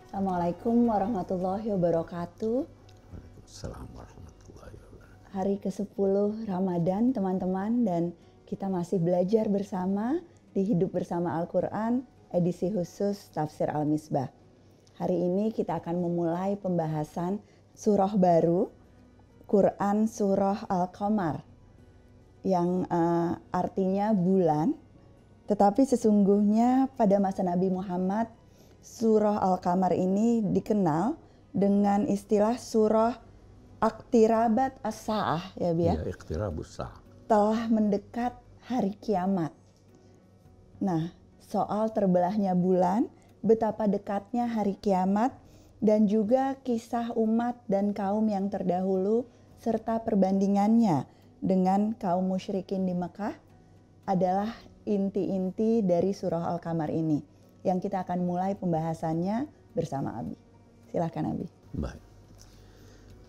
Assalamualaikum warahmatullahi wabarakatuh. Waalaikumsalam warahmatullahi wabarakatuh. Hari ke-10 Ramadan teman-teman, dan kita masih belajar bersama di Hidup Bersama Al-Quran edisi khusus Tafsir Al-Misbah. Hari ini kita akan memulai pembahasan surah baru, Quran Surah Al-Qamar, yang artinya bulan. Tetapi sesungguhnya pada masa Nabi Muhammad, surah Al-Qamar ini dikenal dengan istilah surah Iqtarabat as-Sa'ah, ya Bi? Ya, iqtirabus sa'ah. Telah mendekat hari kiamat. Nah, soal terbelahnya bulan, betapa dekatnya hari kiamat, dan juga kisah umat dan kaum yang terdahulu serta perbandingannya dengan kaum musyrikin di Mekah adalah inti-inti dari surah Al-Qamar ini, yang kita akan mulai pembahasannya bersama Abi. Silakan Abi. Baik.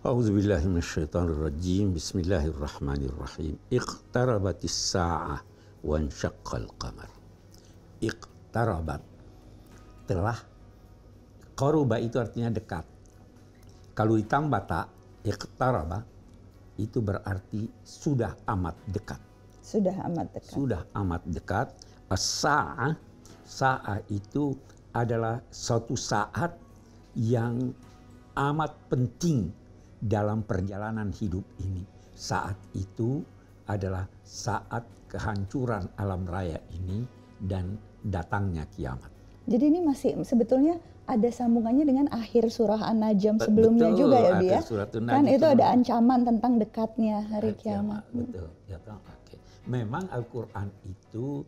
A'udzubillahi minasyaitonirrajim. Bismillahirrahmanirrahim. Iqtarabatis sa'ah wa ansyaqqal qamar. Iqtarabat, telah. Qaruba itu artinya dekat. Kalau ditambah ta, iqtaraba itu berarti sudah amat dekat. Sudah amat dekat. Sudah amat dekat. As-sa'ah, sa'ah itu adalah suatu saat yang amat penting dalam perjalanan hidup ini. Saat itu adalah saat kehancuran alam raya ini dan datangnya kiamat. Jadi ini masih sebetulnya ada sambungannya dengan akhir surah An-Najm sebelumnya. Betul, juga ya Bi ya. Kan itu ada ancaman tentang dekatnya hari kiamat. Betul. Ya, okay. Memang Al-Quran itu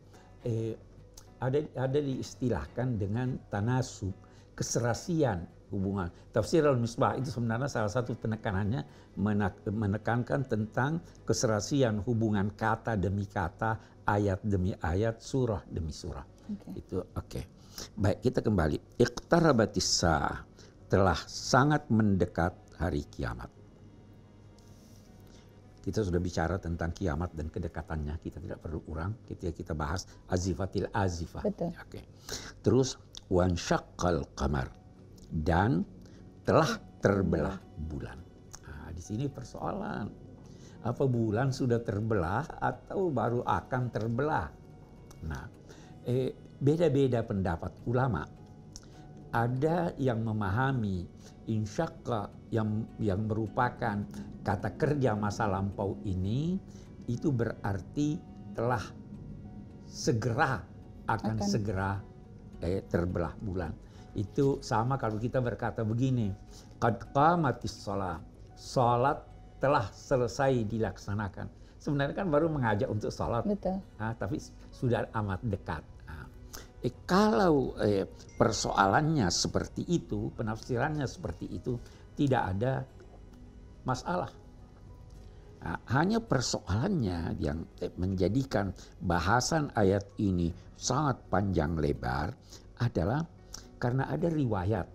ada diistilahkan dengan tanasub, keserasian hubungan. Tafsir Al-Misbah itu sebenarnya salah satu penekanannya menekankan tentang keserasian hubungan kata demi kata, ayat demi ayat, surah demi surah. Itu oke. Baik, kita kembali. Iqtarabatis sa'ah, telah sangat mendekat hari kiamat. Kita sudah bicara tentang kiamat dan kedekatannya, kita tidak perlu ulang. Kita bahas azifatil azifah. Betul. Oke. Terus wansyaqqal qamar, dan telah terbelah bulan. Nah, di sini persoalan, apa bulan sudah terbelah atau baru akan terbelah? Nah, beda-beda pendapat ulama. Ada yang memahami insyaqqa yang merupakan kata kerja masa lampau ini, itu berarti telah segera akan segera terbelah bulan. Itu sama kalau kita berkata begini, qad qamatis shalah, salat telah selesai dilaksanakan. Sebenarnya kan baru mengajak untuk salat. Betul. Tapi sudah amat dekat. Kalau persoalannya seperti itu, penafsirannya seperti itu, tidak ada masalah. Nah, hanya persoalannya yang menjadikan bahasan ayat ini sangat panjang lebar adalah karena ada riwayat.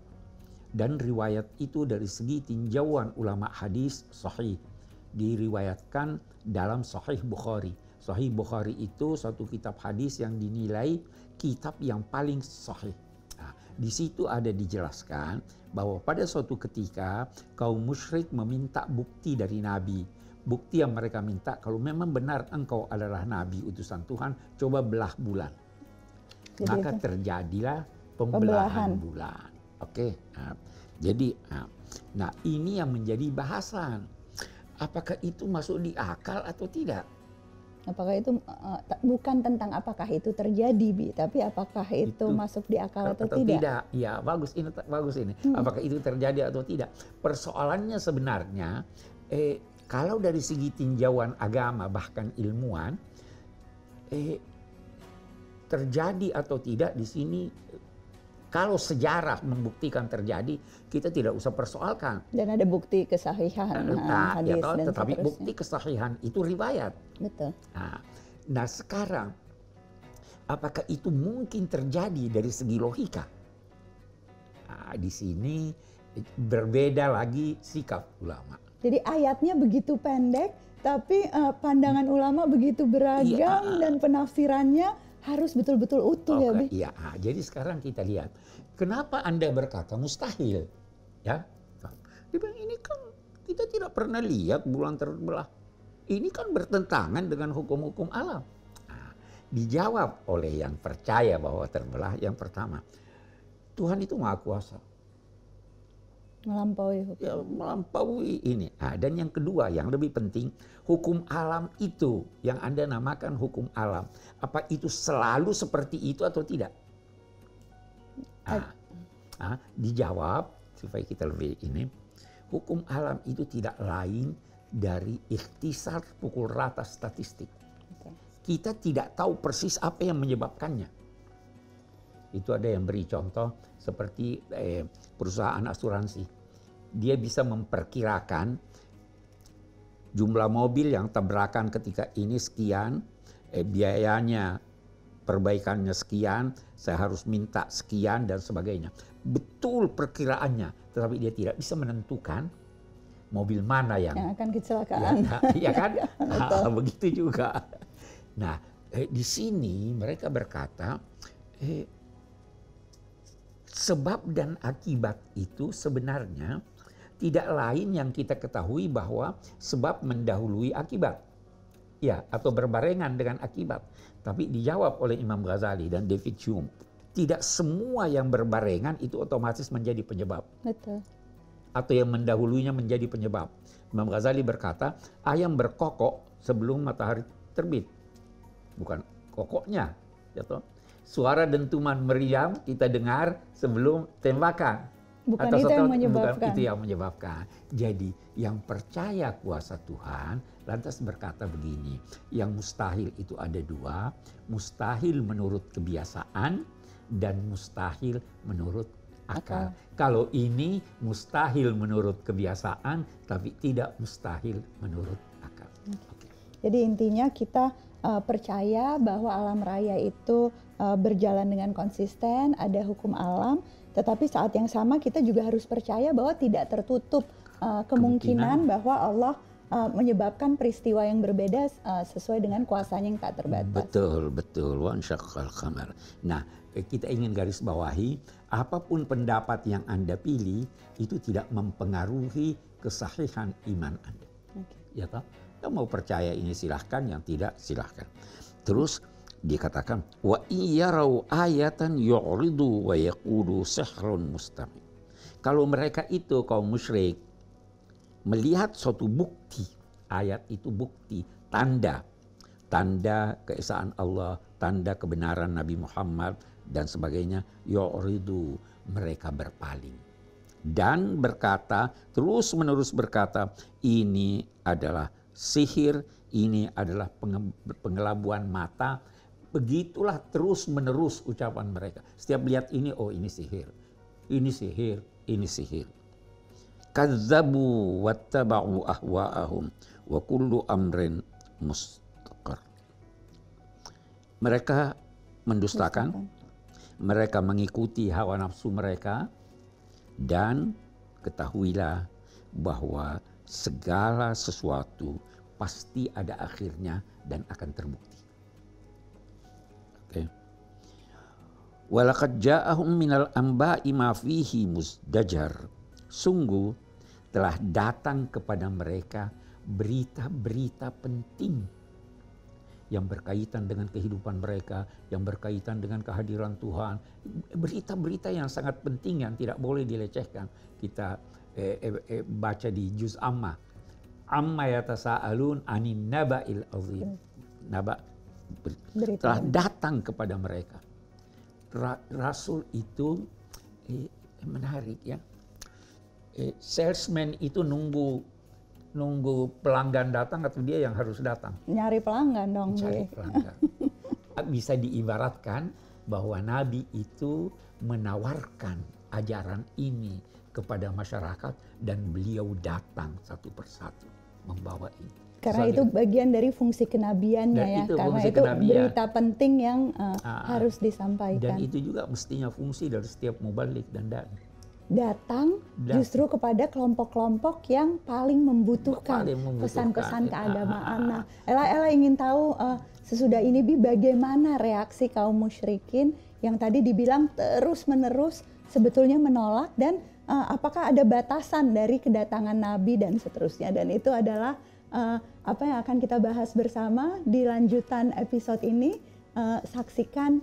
Dan riwayat itu dari segi tinjauan ulama hadis sahih. Diriwayatkan dalam Sahih Bukhari. Sahih Bukhari itu suatu kitab hadis yang dinilai kitab yang paling sahih. Nah, di situ ada dijelaskan bahwa pada suatu ketika kaum musyrik meminta bukti dari Nabi. Bukti yang mereka minta, kalau memang benar engkau adalah Nabi utusan Tuhan, coba belah bulan. Jadi maka terjadilah pembelahan bulan. Oke. Nah, jadi, nah ini yang menjadi bahasan. Apakah itu masuk di akal atau tidak? Apakah itu bukan tentang apakah itu terjadi, Bi, tapi apakah itu masuk di akal atau tidak? Ya, bagus ini. Apakah itu terjadi atau tidak? Persoalannya sebenarnya kalau dari segi tinjauan agama bahkan ilmuwan, terjadi atau tidak di sini, kalau sejarah membuktikan terjadi, kita tidak usah persoalkan. Dan ada bukti kesahihan hadis dan tetapi seterusnya. Bukti kesahihan itu riwayat. Betul. Nah sekarang, apakah itu mungkin terjadi dari segi logika? Nah, di sini berbeda lagi sikap ulama. Jadi ayatnya begitu pendek, tapi pandangan ulama begitu beragam dan penafsirannya harus betul-betul utuh ya, Bi? Iya, jadi sekarang kita lihat, kenapa Anda berkata mustahil? Ya, dia bilang ini kan kita tidak pernah lihat bulan terbelah. Ini kan bertentangan dengan hukum-hukum alam. Nah, dijawab oleh yang percaya bahwa terbelah yang pertama, Tuhan itu Maha Kuasa. Melampaui hukum. Ya, melampaui ini. Nah, dan yang kedua yang lebih penting, hukum alam itu yang Anda namakan hukum alam, apa itu selalu seperti itu atau tidak? Dijawab supaya kita lebih ini, hukum alam itu tidak lain dari ikhtisar pukul rata statistik. Kita tidak tahu persis apa yang menyebabkannya. Itu ada yang beri contoh seperti perusahaan asuransi. Dia bisa memperkirakan jumlah mobil yang tabrakan ketika ini sekian, biayanya perbaikannya sekian, saya harus minta sekian dan sebagainya. Betul perkiraannya, tetapi dia tidak bisa menentukan mobil mana yang akan kecelakaan. Iya kan? Begitu juga. Nah, di sini mereka berkata, sebab dan akibat itu sebenarnya tidak lain yang kita ketahui bahwa sebab mendahului akibat. Ya, atau berbarengan dengan akibat. Tapi dijawab oleh Imam Ghazali dan David Hume, tidak semua yang berbarengan itu otomatis menjadi penyebab. Betul. Atau yang mendahulunya menjadi penyebab. Imam Ghazali berkata, ayam berkokok sebelum matahari terbit. Bukan kokoknya. Ya toh? Suara dentuman meriam kita dengar sebelum tembakan. Bukan itu yang menyebabkan. Bukan itu yang menyebabkan. Jadi yang percaya kuasa Tuhan lantas berkata begini, yang mustahil itu ada dua, mustahil menurut kebiasaan dan mustahil menurut akal. Kalau ini mustahil menurut kebiasaan tapi tidak mustahil menurut akal. Okay. Jadi intinya kita percaya bahwa alam raya itu berjalan dengan konsisten, ada hukum alam, tetapi saat yang sama kita juga harus percaya bahwa tidak tertutup kemungkinan bahwa Allah menyebabkan peristiwa yang berbeda sesuai dengan kuasanya yang tak terbatas. Betul. Wa ansyaqqal qamar. Nah, kita ingin garis bawahi, apapun pendapat yang Anda pilih itu tidak mempengaruhi kesahihan iman Anda. Ya toh? Yang mau percaya ini silahkan, yang tidak silahkan. Terus dikatakan wa iyarau ayatan yu'ridu wa yaqulu sihrun mustamir. Kalau mereka itu kaum musyrik melihat suatu bukti, ayat itu bukti, tanda keesaan Allah, tanda kebenaran Nabi Muhammad dan sebagainya, yu'ridu, mereka berpaling dan berkata, terus menerus berkata, ini adalah sihir, ini adalah pengelabuan mata. Begitulah terus menerus ucapan mereka. Setiap lihat ini, oh ini sihir, ini sihir, ini sihir. Kadzabu wattaba'u ahwa'ahum wa kullu amrin mustaqar. Mereka mendustakan, mereka mengikuti hawa nafsu mereka, dan ketahuilah bahwa segala sesuatu pasti ada akhirnya dan akan terbukti. Walaqad ja'ahum minal anba'i ma fihi muzdajar. Sungguh telah datang kepada mereka berita-berita penting yang berkaitan dengan kehidupan mereka, yang berkaitan dengan kehadiran Tuhan. Berita-berita yang sangat penting yang tidak boleh dilecehkan. Kita baca di Juz Amma. Amma yatasa'alun anin naba'il azim. Telah datang kepada mereka. Rasul itu menarik ya. Salesman itu nunggu pelanggan datang atau dia yang harus datang? Nyari pelanggan dong. Cari pelanggan. Bisa diibaratkan bahwa Nabi itu menawarkan ajaran ini kepada masyarakat dan beliau datang satu persatu membawa ini. Karena itu bagian dari fungsi kenabiannya ya. Karena itu berita penting yang harus disampaikan. Dan itu juga mestinya fungsi dari setiap mubalik dan dai. datang justru kepada kelompok-kelompok yang paling membutuhkan pesan-pesan keagamaan. Nah, Ella ingin tahu sesudah ini Bi, bagaimana reaksi kaum musyrikin yang tadi dibilang terus-menerus sebetulnya menolak, dan apakah ada batasan dari kedatangan Nabi dan seterusnya. Dan itu adalah apa yang akan kita bahas bersama di lanjutan episode ini. Saksikan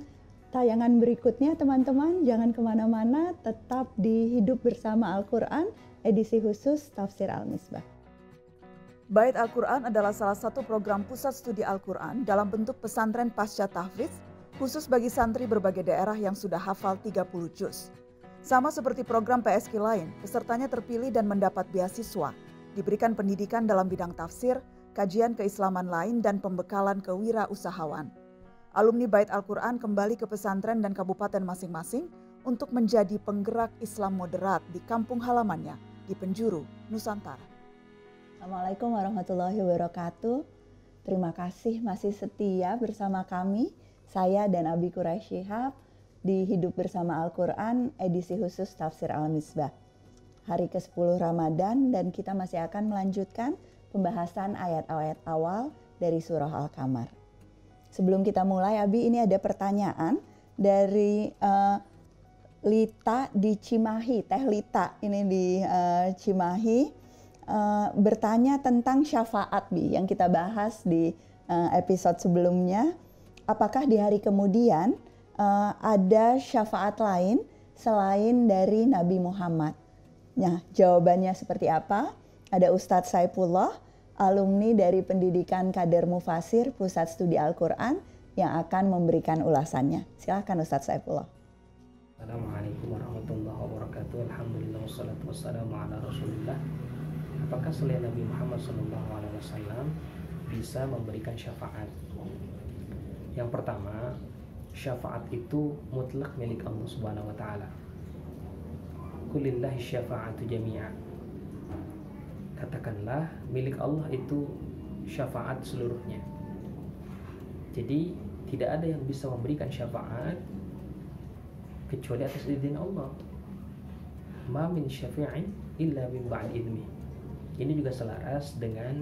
tayangan berikutnya teman-teman, jangan kemana-mana, tetap di Hidup Bersama Al-Quran, edisi khusus Tafsir Al-Misbah. Bait Al-Quran adalah salah satu program pusat studi Al-Quran dalam bentuk pesantren pasca tahfiz, khusus bagi santri berbagai daerah yang sudah hafal 30 juz. Sama seperti program PSQ lain, pesertanya terpilih dan mendapat beasiswa, diberikan pendidikan dalam bidang tafsir, kajian keislaman lain, dan pembekalan kewirausahawan. Alumni Bait Al-Quran kembali ke pesantren dan kabupaten masing-masing untuk menjadi penggerak Islam moderat di kampung halamannya di penjuru Nusantara. Assalamualaikum warahmatullahi wabarakatuh. Terima kasih masih setia bersama kami, saya dan Abi Quraish Shihab di Hidup Bersama Al-Quran, edisi khusus Tafsir Al-Misbah. Hari ke-10 Ramadan, dan kita masih akan melanjutkan pembahasan ayat-ayat awal dari surah Al-Qamar. Sebelum kita mulai, Abi, ini ada pertanyaan dari Lita di Cimahi, Teh Lita ini di Cimahi, bertanya tentang syafaat, Bi, yang kita bahas di episode sebelumnya. Apakah di hari kemudian ada syafaat lain selain dari Nabi Muhammad? Nah, jawabannya seperti apa? Ada Ustadz Saifullah, alumni dari Pendidikan Kader Mufasir Pusat Studi Al-Quran, yang akan memberikan ulasannya. Silakan Ustadz Saifullah. Assalamualaikum warahmatullahi wabarakatuh. Alhamdulillah wassalatu wassalamu ala Rasulillah. Apakah selain Nabi Muhammad SAW bisa memberikan syafaat? Yang pertama, syafaat itu mutlak milik Allah Subhanahu wa taala. Kulillahi syafa'atu jami'an. Katakanlah milik Allah itu syafaat seluruhnya. Jadi tidak ada yang bisa memberikan syafaat kecuali atas izin Allah. Ma min syafi'in illa min ba'di idzni. Ini juga selaras dengan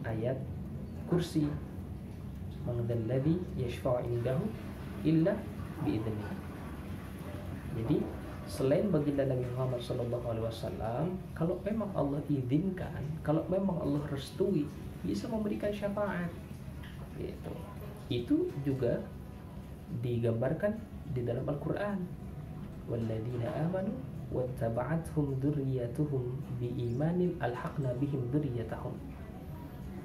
ayat kursi. Man dzalladzi yashfa'u indahu illa bi'idznih. Jadi selain baginda Nabi Muhammad SAW, kalau memang Allah izinkan, kalau memang Allah restui, bisa memberikan syafaat. Gitu. Itu juga digambarkan di dalam Al-Quran. Walladzina amanu wattaba'athum dzurriyyatuhum biimanin alhaqna bihim dzurriyyatahum.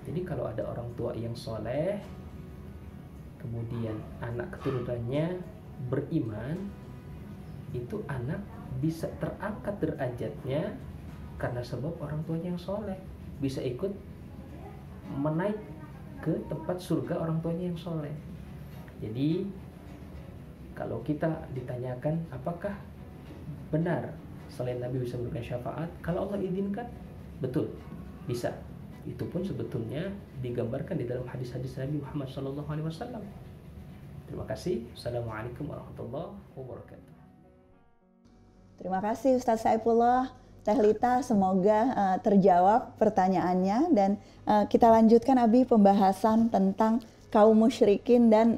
Jadi kalau ada orang tua yang soleh, kemudian anak keturunannya beriman, itu anak bisa terangkat derajatnya karena sebab orang tuanya yang soleh, bisa ikut menaik ke tempat surga orang tuanya yang soleh. Jadi kalau kita ditanyakan apakah benar selain Nabi bisa memberikan syafaat, kalau Allah izinkan, betul bisa. Itu pun sebetulnya digambarkan di dalam hadis-hadis Nabi Muhammad SAW. Terima kasih. Assalamualaikum warahmatullahi wabarakatuh. Terima kasih Ustadz Saifullah. Teh Lita, semoga terjawab pertanyaannya, dan kita lanjutkan, Abi, pembahasan tentang kaum musyrikin dan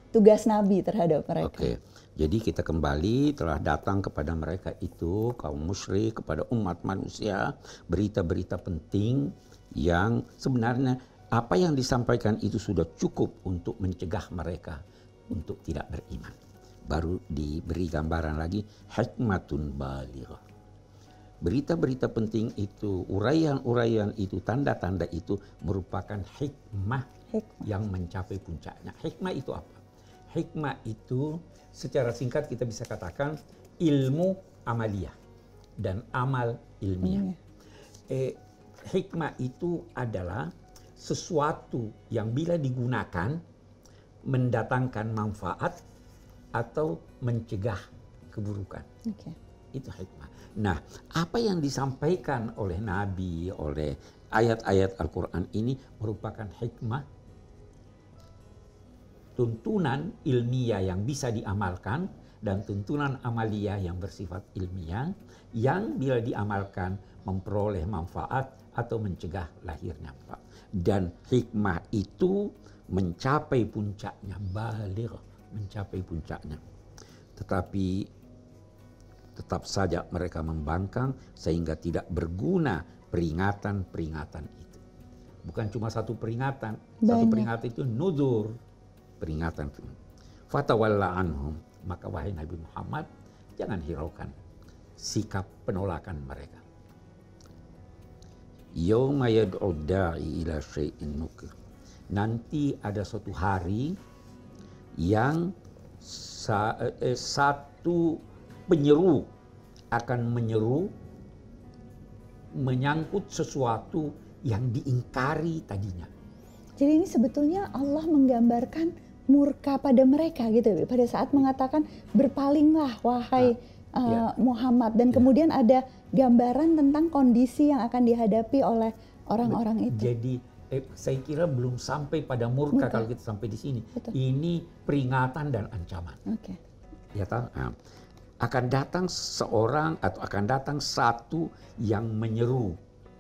tugas Nabi terhadap mereka. Oke. Jadi kita kembali telah datang kepada mereka itu, kaum musyrik, kepada umat manusia, berita-berita penting yang sebenarnya apa yang disampaikan itu sudah cukup untuk mencegah mereka untuk tidak beriman. Baru diberi gambaran lagi, hikmatun balighah. Berita-berita penting itu, uraian-uraian itu, tanda-tanda itu merupakan hikmah yang mencapai puncaknya. Hikmah itu apa? Hikmah itu secara singkat kita bisa katakan ilmu amaliyah dan amal ilmiah. Hikmah itu adalah sesuatu yang bila digunakan mendatangkan manfaat atau mencegah keburukan. Itu hikmah. Nah, apa yang disampaikan oleh Nabi, oleh ayat-ayat Al-Quran ini merupakan hikmah, tuntunan ilmiah yang bisa diamalkan dan tuntunan amaliyah yang bersifat ilmiah yang bila diamalkan memperoleh manfaat atau mencegah lahirnya manfaat. Dan hikmah itu mencapai puncaknya, baligh, mencapai puncaknya. Tetapi tetap saja mereka membangkang sehingga tidak berguna peringatan-peringatan itu. Bukan cuma satu peringatan, satu peringatan itu nuzur, peringatan. Fatawalla anhum, maka wahai Nabi Muhammad, jangan hiraukan sikap penolakan mereka. Yauma yad'u da'i ila syai'in nukir. Nanti ada suatu hari yang satu penyeru akan menyeru menyangkut sesuatu yang diingkari tadinya. Jadi ini sebetulnya Allah menggambarkan murka pada mereka gitu, pada saat mengatakan berpalinglah wahai Muhammad, dan kemudian ada gambaran tentang kondisi yang akan dihadapi oleh orang-orang itu. Jadi saya kira belum sampai pada murka kalau kita sampai di sini. Betul. Ini peringatan dan ancaman. Oke. Ya tahu. Nah, akan datang seorang atau akan datang satu yang menyeru,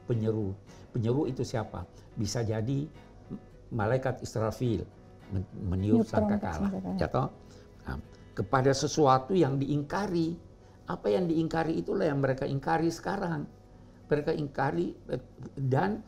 penyeru itu siapa? Bisa jadi malaikat Israfil meniup sangkakala, ya toh? Nah, kepada sesuatu yang diingkari. Apa yang diingkari itulah yang mereka ingkari sekarang. Mereka ingkari dan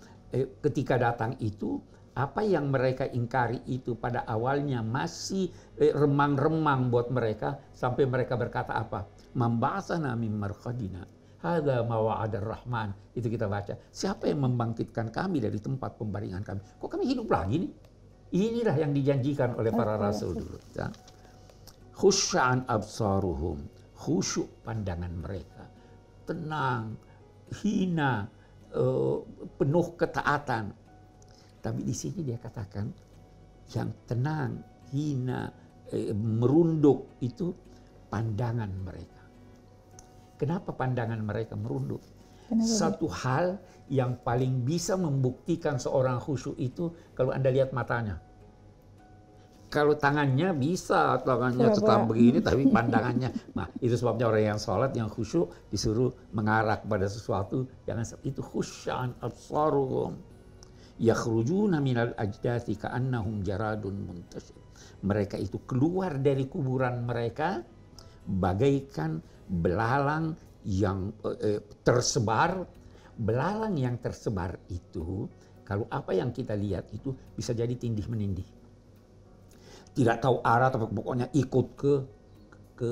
ketika datang itu, apa yang mereka ingkari itu pada awalnya masih remang-remang buat mereka, sampai mereka berkata apa? Mamba'atsana min marqadina hadza ma wa'ada ar-rahman. Itu kita baca. Siapa yang membangkitkan kami dari tempat pembaringan kami? Kok kami hidup lagi nih? Inilah yang dijanjikan oleh para rasul dulu. Ya. Khusya'an absaruhum, khusyuk pandangan mereka, tenang, hina, penuh ketaatan. Tapi di sini dia katakan yang tenang, hina, merunduk itu pandangan mereka. Kenapa pandangan mereka merunduk? Satu hal yang paling bisa membuktikan seorang khusyuk itu kalau Anda lihat matanya. Kalau tangannya bisa, tangannya tetap begini, tapi pandangannya. Nah, itu sebabnya orang yang sholat, yang khusyuk, disuruh mengarah kepada sesuatu. Jangan itu khusya'an absaruhum. Yakhrujuna minal ajdathi ka'annahum jaradun muntashir. Mereka itu keluar dari kuburan mereka bagaikan belalang yang tersebar. Belalang yang tersebar itu, kalau apa yang kita lihat itu bisa jadi tindih menindih. Tidak tahu arah, tapi pokoknya ikut ke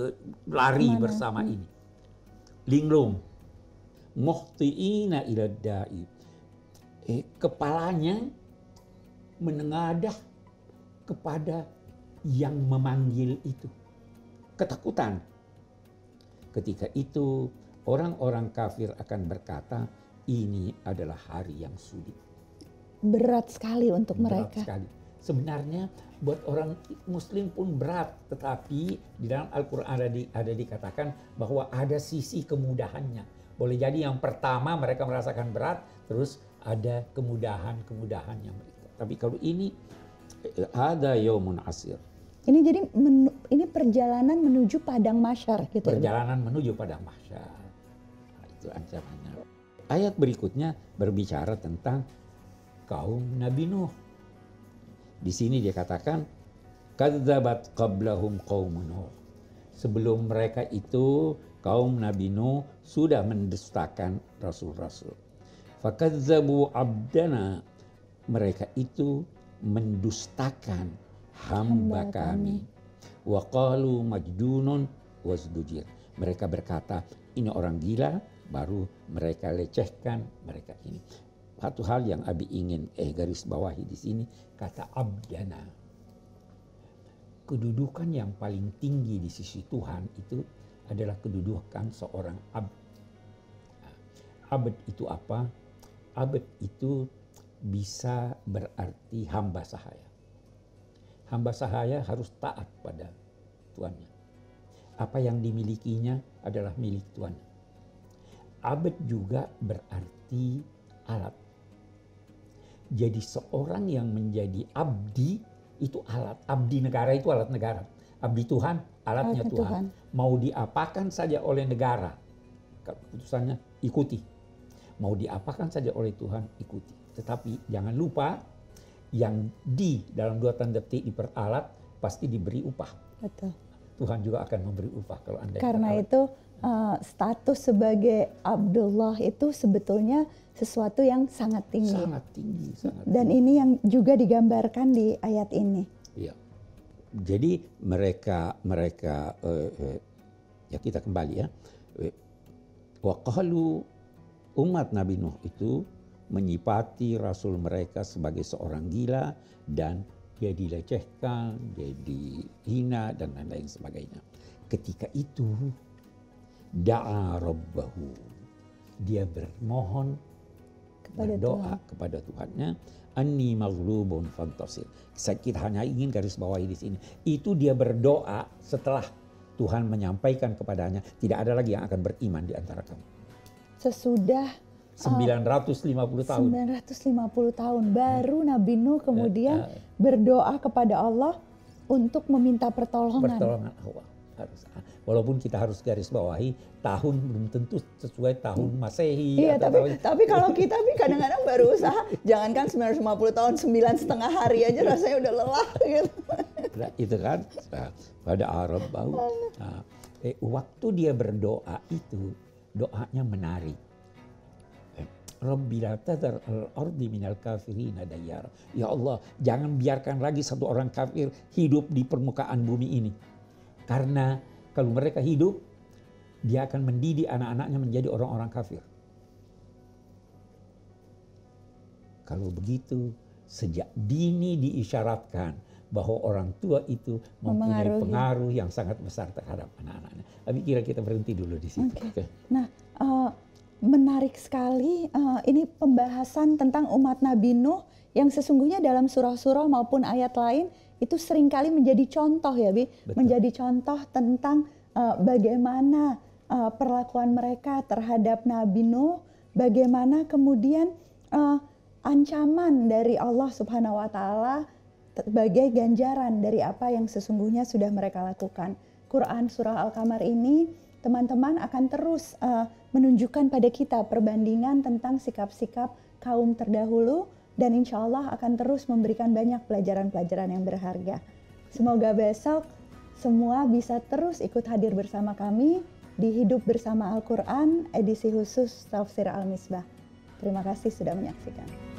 lari bersama ini. Linglung, muhtiina ila da'i. Kepalanya menengadah kepada yang memanggil itu. Ketakutan. Ketika itu orang-orang kafir akan berkata, ini adalah hari yang sulit. Berat sekali untuk mereka. Berat sekali. Sebenarnya buat orang muslim pun berat, tetapi di dalam Al-Quran ada dikatakan bahwa ada sisi kemudahannya. Boleh jadi yang pertama mereka merasakan berat, terus ada kemudahan-kemudahannya mereka. Tapi kalau ini ada yaumun asir. Ini jadi ini perjalanan menuju padang mahsyar gitu. Perjalanan menuju padang mahsyar. Nah, itu ancamannya. Ayat berikutnya berbicara tentang kaum Nabi Nuh. Di sini dia katakan kadzabat qablahum qaumun Nuh. Sebelum mereka itu kaum Nabi Nuh sudah mendustakan rasul-rasul. Fakadzabu abdana, mereka itu mendustakan hamba kami. Wa qalu majnunun wasdujir. Mereka berkata ini orang gila, baru mereka lecehkan mereka ini. Satu hal yang Abi ingin garis bawahi di sini, kata abdana. Kedudukan yang paling tinggi di sisi Tuhan itu adalah kedudukan seorang abd. Abd itu apa? Abd itu bisa berarti hamba sahaya. Hamba sahaya harus taat pada tuannya. Apa yang dimilikinya adalah milik tuannya. Abd juga berarti alat. Jadi seorang yang menjadi abdi itu alat. Abdi negara itu alat negara. Abdi Tuhan, alatnya Tuhan. Mau diapakan saja oleh negara, keputusannya ikuti. Mau diapakan saja oleh Tuhan, ikuti. Tetapi jangan lupa, yang dalam 2 tanda petik diperalat, pasti diberi upah. Betul. Tuhan juga akan memberi upah kalau Anda Karena diperalat. itu status sebagai Abdullah itu sebetulnya sesuatu yang sangat tinggi. Sangat tinggi. Sangat Dan tinggi. ini yang juga digambarkan di ayat ini. Iya. Jadi mereka ya kita kembali ya. Wa qalu, umat Nabi Nuh itu menyipati Rasul mereka sebagai seorang gila dan dia dilecehkan, dia dihina dan lain-lain sebagainya. Ketika itu da'a rabbahu, dia bermohon, berdoa kepada Tuhannya, anni maghlubun fantasir. Kita hanya ingin garis bawahi di sini. Itu dia berdoa setelah Tuhan menyampaikan kepadanya, tidak ada lagi yang akan beriman di antara kamu. Sesudah 950 tahun. 950 tahun baru Nabi Nuh kemudian berdoa kepada Allah untuk meminta pertolongan. Pertolongan Allah. Walaupun kita harus garis bawahi, tahun belum tentu sesuai tahun Masehi. Iya, tapi kalau kita kadang-kadang baru usaha, jangankan 950 tahun, 9,5 hari aja rasanya udah lelah gitu. Nah, itu kan pada Arab bau. Waktu dia berdoa itu, doanya menarik. Rabbi la tadhar al-ardi minal kafirina dayyara. Ya Allah, jangan biarkan lagi satu orang kafir hidup di permukaan bumi ini. Karena kalau mereka hidup, dia akan mendidik anak-anaknya menjadi orang-orang kafir. Kalau begitu, sejak dini diisyaratkan bahwa orang tua itu mempunyai pengaruh yang sangat besar terhadap anak-anaknya. Tapi kira kita berhenti dulu di situ. Okay. Nah, menarik sekali ini pembahasan tentang umat Nabi Nuh yang sesungguhnya dalam surah-surah maupun ayat lain itu seringkali menjadi contoh ya Bi. Betul. Menjadi contoh tentang bagaimana perlakuan mereka terhadap Nabi Nuh, bagaimana kemudian ancaman dari Allah Subhanahu wa taala sebagai ganjaran dari apa yang sesungguhnya sudah mereka lakukan. Quran surah Al-Qamar ini teman-teman akan terus menunjukkan pada kita perbandingan tentang sikap-sikap kaum terdahulu dan insya Allah akan terus memberikan banyak pelajaran-pelajaran yang berharga. Semoga besok semua bisa terus ikut hadir bersama kami di Hidup Bersama Al-Quran edisi khusus Tafsir Al-Misbah. Terima kasih sudah menyaksikan.